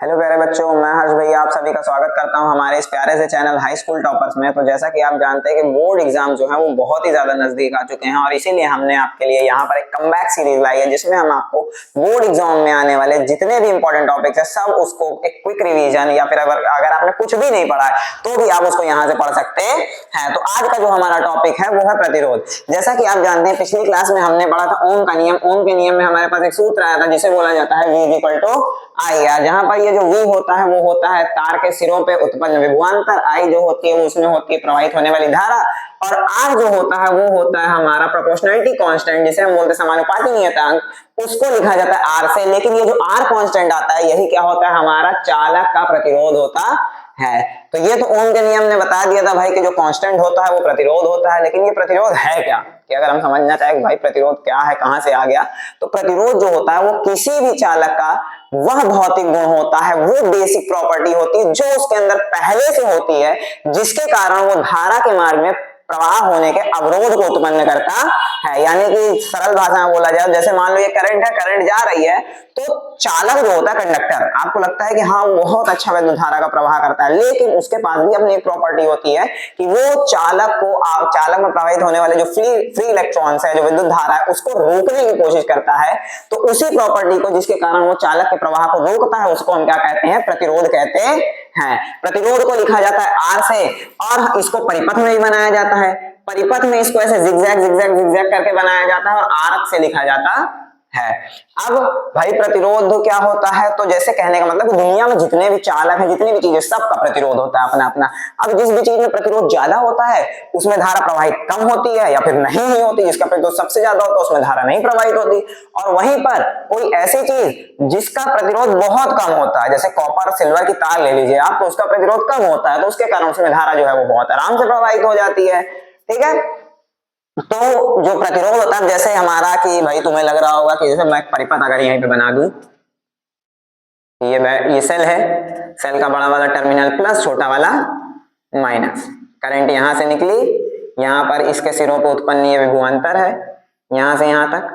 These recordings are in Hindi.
हेलो प्यारे बच्चों, मैं हर्ष भैया आप सभी का स्वागत करता हूं हमारे इस प्यारे से चैनल हाई स्कूल टॉपर्स में। तो जैसा कि आप जानते हैं कि बोर्ड एग्जाम जो है वो बहुत ही ज्यादा नजदीक आ चुके हैं और इसीलिए हमने आपके लिए यहाँ पर एक कमबैक सीरीज लाई है जिसमें हम आपको बोर्ड एग्जाम में आने वाले जितने भी इंपॉर्टेंट टॉपिक्स है सब उसको एक क्विक रिवीजन या फिर अगर आपने कुछ भी नहीं पढ़ा है तो भी आप उसको यहाँ से पढ़ सकते हैं। तो आज का जो हमारा टॉपिक है वो है प्रतिरोध। जैसा कि आप जानते हैं पिछली क्लास में हमने पढ़ा था ओम का नियम। ओम के नियम में हमारे पास एक सूत्र आया था जिसे बोला जाता है V equal to I R, जहां पर ये जो V होता है वो होता है तार के सिरों पे उत्पन्न विभवांतर, I जो होती है वो उसमें होती है प्रवाहित होने वाली धारा, और R जो होता है वो होता है हमारा प्रोपोर्शनलिटी कांस्टेंट जिसे हम बोलते हैं समानुपाती नियतांक, उसको लिखा जाता है R से। लेकिन ये जो R कांस्टेंट आता है यही क्या होता है, हमारा चालक का प्रतिरोध होता है। तो ये तो ओम के नियम ने बता दिया था भाई कि जो कांस्टेंट होता है वो प्रतिरोध होता है। लेकिन ये प्रतिरोध है क्या, कि अगर हम समझना चाहें कि भाई प्रतिरोध क्या है, कहां से आ गया, तो प्रतिरोध जो होता है वो किसी भी चालक का वह भौतिक गुण होता है, वो बेसिक प्रॉपर्टी होती है जो उसके अंदर पहले से होती है, जिसके कारण वो धारा के मार्ग में प्रवाह होने के अवरोध को उत्पन्न करता है। यानी कि सरल भाषा में बोला जाए, जैसे मान लो ये करंट है, करंट जा रही है, तो चालक जो होता है कंडक्टर, आपको लगता है कि हाँ वो बहुत अच्छा विद्युत धारा का प्रवाह करता है, लेकिन उसके पास भी अपनी एक प्रॉपर्टी होती है कि वो चालक में प्रवाहित होने वाले जो फ्री इलेक्ट्रॉन्स है, जो विद्युत धारा है, उसको रोकने की कोशिश करता है। तो उसी प्रॉपर्टी को जिसके कारण वो चालक के प्रवाह को रोकता है उसको हम क्या कहते हैं, प्रतिरोध कहते हैं। प्रतिरोध को लिखा जाता है R से, और इसको परिपथ में भी बनाया जाता है। परिपथ में इसको ऐसे जिगजैग जिगजैग जिगजैग करके बनाया जाता है और आरक से लिखा जाता है। अब भाई प्रतिरोध क्या होता है, तो जैसे कहने का मतलब दुनिया में जितने भी चालक हैं, जितनी भी चीजें, सबका प्रतिरोध होता है अपना अपना। अब जिस भी चीज में प्रतिरोध ज्यादा होता है उसमें धारा प्रवाहित कम होती है या फिर नहीं ही होती, जिसका प्रतिरोध सबसे ज्यादा होता है उसमें धारा नहीं प्रवाहित होती। और वहीं पर कोई ऐसी चीज जिसका प्रतिरोध बहुत कम होता है, जैसे कॉपर सिल्वर की तार ले लीजिए आप, तो उसका प्रतिरोध कम होता है, तो उसके कारण उसमें धारा जो है वो बहुत आराम से प्रवाहित हो जाती है। ठीक है, तो जो प्रतिरोध होता है, जैसे हमारा कि भाई तुम्हें लग रहा होगा कि जैसे मैं परिपथ अगर यहीं पे बना दूं, ये सेल है, सेल का बड़ा वाला टर्मिनल प्लस, छोटा वाला माइनस, करंट यहां से निकली, यहां पर इसके सिरों पर उत्पन्न ये विभवांतर है, यहां से यहां तक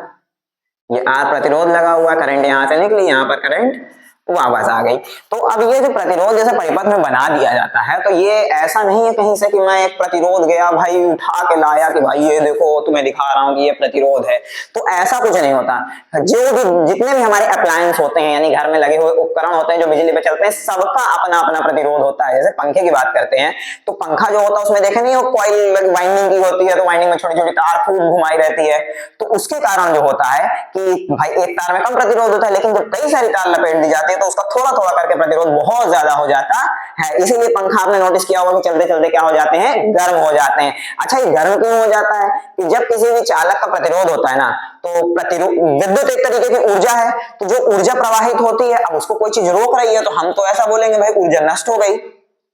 ये R प्रतिरोध लगा हुआ, करंट यहां से निकली, यहां पर करंट वापस आ गई। तो अब ये जो प्रतिरोध जैसे परिपथ में बना दिया जाता है, तो ये ऐसा नहीं है कहीं से कि मैं एक प्रतिरोध गया भाई उठा के लाया कि भाई ये देखो तुम्हें दिखा रहा हूं कि ये प्रतिरोध है, तो ऐसा कुछ नहीं होता। जो भी जितने भी हमारे अप्लायंस होते हैं, यानी घर में लगे हुए उपकरण होते हैं जो बिजली पे चलते हैं, सबका अपना अपना प्रतिरोध होता है। जैसे पंखे की बात करते हैं, तो पंखा जो होता है उसमें देखे नहीं, वो कॉइल वाइंडिंग की होती है, तो वाइंडिंग में छोटी छोटी तार खूब घुमाई रहती है, तो उसके कारण जो होता है कि भाई एक तार में कम प्रतिरोध होता है, लेकिन जब कई सारी तार लपेट दी जाती है तो उसका थोड़ा थोड़ा करके प्रतिरोध बहुत ज्यादा हो जाता है। इसीलिए पंखा आपने नोटिस किया होगा कि चलते चलते क्या हो जाते हैं, गर्म हो जाते हैं। अच्छा, ये गर्म क्यों हो जाता है, कि जब किसी भी चालक का प्रतिरोध होता है ना, तो प्रतिरोध विद्युत एक तरीके की ऊर्जा है, तो जो ऊर्जा प्रवाहित होती है, अब उसको कोई चीज रोक रही है तो हम तो ऐसा बोलेंगे भाई ऊर्जा नष्ट हो गई,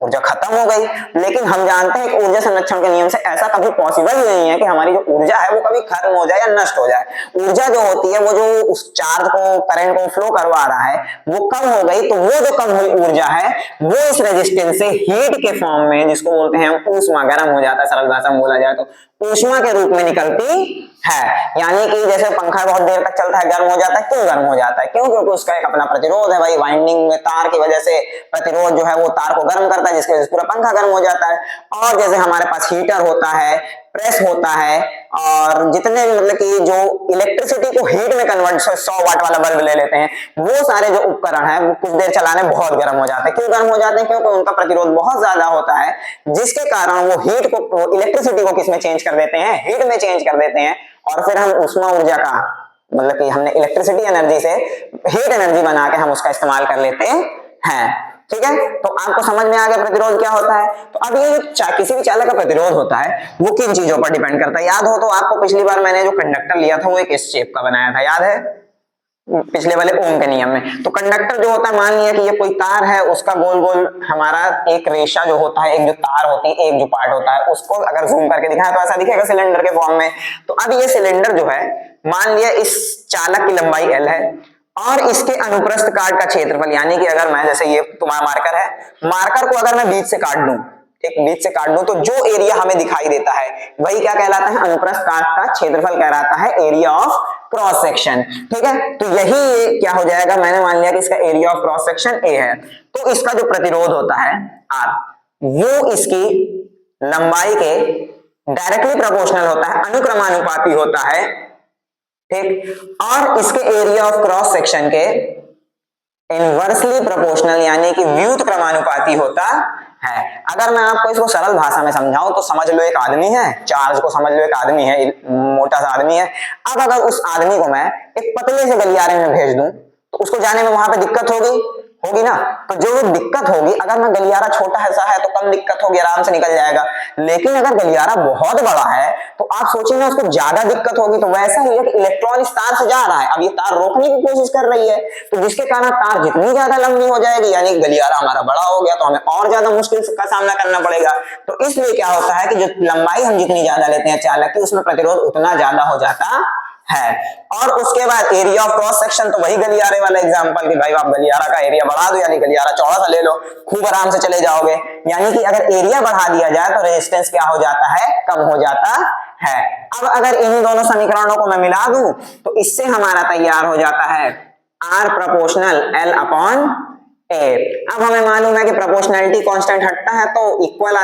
ऊर्जा खत्म हो गई। लेकिन हम जानते हैं कि ऊर्जा संरक्षण के नियम से ऐसा कभी पॉसिबल ही नहीं है कि हमारी जो ऊर्जा है वो कभी खत्म हो जाए या नष्ट हो जाए। ऊर्जा जो होती है वो जो उस चार्ज को, करंट को फ्लो करवा रहा है, वो कम हो गई, तो वो जो कम हुई ऊर्जा है वो इस रेजिस्टेंस से हीट के फॉर्म में, जिसको बोलते हैं ऊष्मा, गर्म हो जाता है, सरल भाषा में बोला जाए तो ऊष्मा के रूप में निकलती है। यानी कि जैसे पंखा बहुत देर तक चलता है, गर्म हो जाता है, क्यों गर्म हो जाता है, क्यों, क्योंकि उसका एक अपना प्रतिरोध है भाई, वाइंडिंग में तार की वजह से प्रतिरोध जो है वो तार को गर्म करता है, जिसकी वजह से पूरा पंखा गर्म हो जाता है। और जैसे हमारे पास हीटर होता है, प्रेस होता है, और जितने भी मतलब कि जो इलेक्ट्रिसिटी को हीट में कन्वर्ट, 100 वाट वाला बल्ब ले लेते हैं, वो सारे जो उपकरण है वो कुछ देर चलाने बहुत गर्म हो जाते हैं। क्यों गर्म हो जाते हैं, क्योंकि उनका प्रतिरोध बहुत ज्यादा होता है, जिसके कारण वो हीट को, इलेक्ट्रिसिटी को किसमें चेंज कर देते हैं, हीट में चेंज कर देते हैं, और फिर हम ऊष्मा ऊर्जा का, मतलब कि हमने इलेक्ट्रिसिटी एनर्जी से हीट एनर्जी बना के हम उसका इस्तेमाल कर लेते हैं। ठीक है, तो आपको समझ में आ गया प्रतिरोध क्या होता है। तो अब ये किसी भी चालक का प्रतिरोध होता है वो किन चीजों पर डिपेंड करता है, याद हो तो आपको पिछली बार मैंने जो कंडक्टर लिया था वो एक इस शेप का बनाया था, याद है, पिछले वाले ओम के नियम में। तो कंडक्टर जो होता है, मान लिया कि ये कोई तार है, उसका गोल गोल हमारा एक रेशा जो होता है, एक जो तार होती है, एक जो पार्ट होता है, उसको अगर जूम करके दिखाएं तो ऐसा दिखेगा सिलेंडर के फॉर्म में। तो अब ये सिलेंडर जो है, मान लिया इस चालक की लंबाई L है और इसके अनुप्रस्थ काट का क्षेत्रफल, यानी कि अगर मैं, जैसे ये तुम्हारा मार्कर है, मार्कर को अगर मैं बीच से काट दूं, एक बीच से काट दूं, तो जो एरिया हमें दिखाई देता है वही क्या कहलाता है, अनुप्रस्थ काट का क्षेत्रफल कहलाता है, एरिया ऑफ क्रॉस सेक्शन। ठीक है, तो यही क्या हो जाएगा, मैंने मान लिया कि इसका area of cross section A है, तो इसका जो प्रतिरोध होता है आर, वो इसकी लंबाई के डायरेक्टली प्रोपोर्शनल होता है, अनुक्रमानुपाती होता है। ठीक, और इसके एरिया ऑफ क्रॉस सेक्शन के इनवर्सली प्रोपोर्शनल यानी कि व्युत क्रमानुपाती होता है। अगर मैं आपको इसको सरल भाषा में समझाऊं तो समझ लो एक आदमी है, चार्ज को समझ लो एक आदमी है, मोटा सा आदमी है। अब अगर उस आदमी को मैं एक पतले से गलियारे में भेज दूं तो उसको जाने में वहां पे दिक्कत होगी ना, तो जो दिक्कत होगी, अगर मैं गलियारा छोटा ऐसा है तो कम दिक्कत होगी, आराम से निकल जाएगा। लेकिन अगर गलियारा बहुत बड़ा है तो आप सोचेंगे उसको ज्यादा दिक्कत होगी। तो वैसा ही है कि इलेक्ट्रॉन इस तार से जा रहा है, अब ये तार रोकने की कोशिश कर रही है, तो जिसके कारण तार जितनी ज्यादा लंबी हो जाएगी यानी गलियारा हमारा बड़ा हो गया, तो हमें और ज्यादा मुश्किल का सामना करना पड़ेगा। तो इसलिए क्या होता है कि जो लंबाई हम जितनी ज्यादा लेते हैं चालक की, उसमें प्रतिरोध उतना ज्यादा हो जाता है। और उसके बाद एरिया ऑफ क्रॉस सेक्शन, तो वही गलियारे वाला एग्जांपल कि भाई आप गलियारा का एरिया बढ़ा दो, यानी गलियारा चौड़ा सा ले लो, खूब आराम से चले जाओगे। यानी कि अगर एरिया बढ़ा दिया जाए तो रेजिस्टेंस क्या हो जाता है, कम हो जाता है। अब अगर इन दोनों समीकरणों को मैं मिला दूं तो इससे हमारा तैयार हो जाता है R प्रोपोर्शनल L अपॉन ए। अब हमें मालूम है कि प्रोपोर्शनैलिटी कांस्टेंट हटता है तो इक्वल,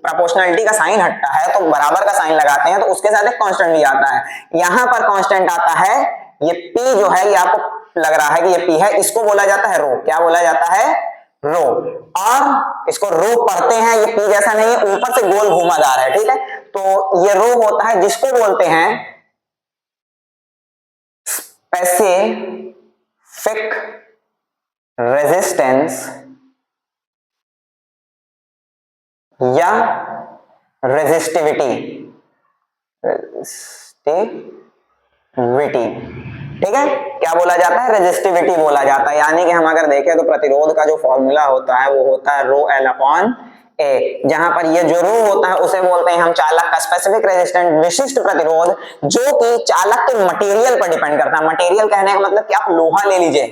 प्रोपोर्शनैलिटी का साइन हटता है तो बराबर का साइन लगाते हैं, तो उसके साथ एक कांस्टेंट भी आता है। यहां पर कांस्टेंट आता है ये P जो है, ये आपको लग रहा है कि ये P है, इसको बोला जाता है रो। क्या बोला जाता है, रो। और इसको रो पढ़ते हैं, ये P जैसा नहीं है, ऊपर से गोल घुमादार है। ठीक है, तो ये रो होता है, जिसको बोलते हैं स्पेसिफिक रेजिस्टेंस या रेजिस्टिविटी। ठीक है, क्या बोला जाता है, रेजिस्टिविटी बोला जाता है। यानी कि हम अगर देखें तो प्रतिरोध का जो फॉर्मूला होता है वो होता है रो एल अपॉन ए, जहां पर ये जो रो होता है उसे बोलते हैं हम चालक का स्पेसिफिक रेजिस्टेंस, विशिष्ट प्रतिरोध, जो कि चालक के मटेरियल पर डिपेंड करता है। मटेरियल कहने का मतलब कि आप लोहा ले लीजिए,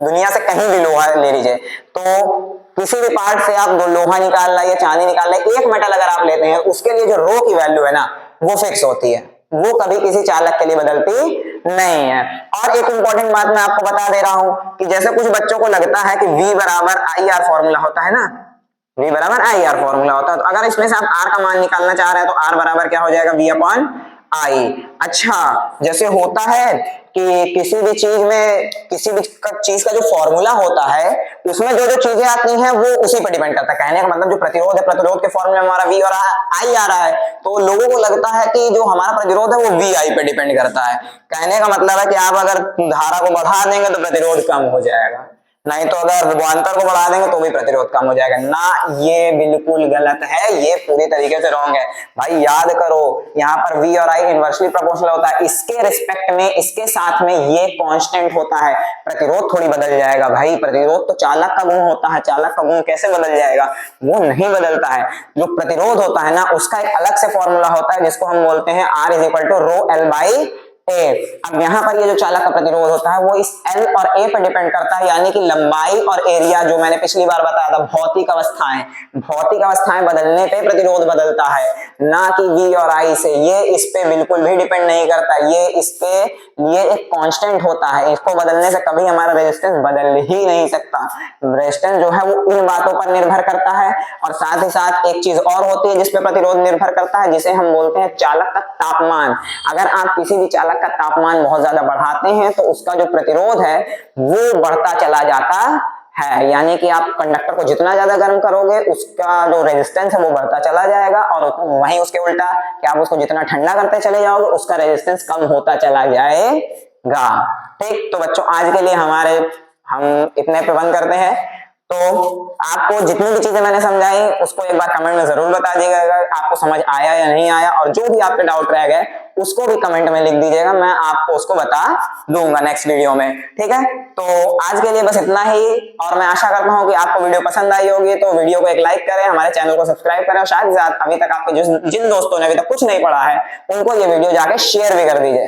दुनिया से कहीं भी लोहा ले लीजिए, तो किसी भी पार्ट से आप लोहा निकाल रहा है या चांदी निकाल रहा है, एक मेटल अगर आप लेते हैं उसके लिए जो रो की वैल्यू है ना वो फिक्स होती है, वो कभी किसी चालक के लिए बदलती नहीं है। और एक इंपॉर्टेंट बात मैं आपको बता दे रहा हूं कि जैसे कुछ बच्चों को लगता है कि V बराबर IR फॉर्मूला होता है ना, V बराबर IR फॉर्मूला होता है, तो अगर इसमें से आप R का मान निकालना चाह रहे हैं तो R बराबर क्या हो जाएगा, V अपॉन I। अच्छा, जैसे होता है कि किसी भी चीज में, किसी भी चीज का जो फॉर्मूला होता है उसमें जो जो चीजें आती हैं वो उसी पर डिपेंड करता है। कहने का मतलब जो प्रतिरोध है, प्रतिरोध के फॉर्मूले में हमारा V और I आ रहा है, तो लोगों को लगता है कि जो हमारा प्रतिरोध है वो VI पे डिपेंड करता है। कहने का मतलब है कि आप अगर धारा को बढ़ा देंगे तो प्रतिरोध कम हो जाएगा, नहीं तो अगर विभवांतर को बढ़ा देंगे तो भी प्रतिरोध कम हो जाएगा ना। ये बिल्कुल गलत है, ये पूरी तरीके से रॉन्ग है। भाई याद करो, यहाँ पर V और I इनवर्सली प्रोपोर्शनल होता है, इसके रिस्पेक्ट में, इसके साथ में ये कांस्टेंट होता है, प्रतिरोध थोड़ी बदल जाएगा। भाई प्रतिरोध तो चालक का गुण होता है, चालक का गुण कैसे बदल जाएगा, वो नहीं बदलता है। जो प्रतिरोध होता है ना उसका एक अलग से फॉर्मूला होता है जिसको हम बोलते हैं R is equal to rho L by A. अब यहाँ पर ये जो चालक का प्रतिरोध होता है वो इस L और A पर डिपेंड करता है, यानी कि लंबाई और एरिया, जो मैंने पिछली बार बताया था भौतिक अवस्थाएं, भौतिक अवस्थाएं बदलने पे प्रतिरोध बदलता है, ना कि V और I से। ये इस पे बिल्कुल भी डिपेंड नहीं करता, ये इसके लिए एक कांस्टेंट होता है, इसको बदलने से कभी हमारा रेजिस्टेंस बदल ही नहीं सकता। रेजिस्टेंस जो है वो इन बातों पर निर्भर करता है, और साथ ही साथ एक चीज और होती है जिसपे प्रतिरोध निर्भर करता है, जिसे हम बोलते हैं चालक का तापमान। अगर आप किसी भी चालक का तापमान बहुत ज्यादा बढ़ाते हैं तो उसका जो प्रतिरोध है वो बढ़ता चला जाता है, यानी कि आप कंडक्टर को जितना ज्यादा गर्म करोगे उसका जो रेजिस्टेंस है वो बढ़ता चला जाएगा, और वहीं उसके उल्टा कि आप उसको जितना ठंडा करते चले जाओगे उसका रेजिस्टेंस कम होता चला जाएगा। ठीक, तो बच्चों आज के लिए हम इतने पे बंद करते हैं। तो आपको जितनी भी चीजें मैंने समझाई उसको एक बार कमेंट में जरूर बता दीजिएगा, अगर आपको समझ आया या नहीं आया, और जो भी आपके डाउट रह गए उसको भी कमेंट में लिख दीजिएगा, मैं आपको उसको बता दूंगा नेक्स्ट वीडियो में। ठीक है, तो आज के लिए बस इतना ही, और मैं आशा करता हूँ कि आपको वीडियो पसंद आई होगी। तो वीडियो को एक लाइक करें, हमारे चैनल को सब्सक्राइब करें, और साथ ही साथ अभी तक आपको जिन दोस्तों ने अभी तक कुछ नहीं पढ़ा है उनको ये वीडियो जाके शेयर भी कर दीजिए।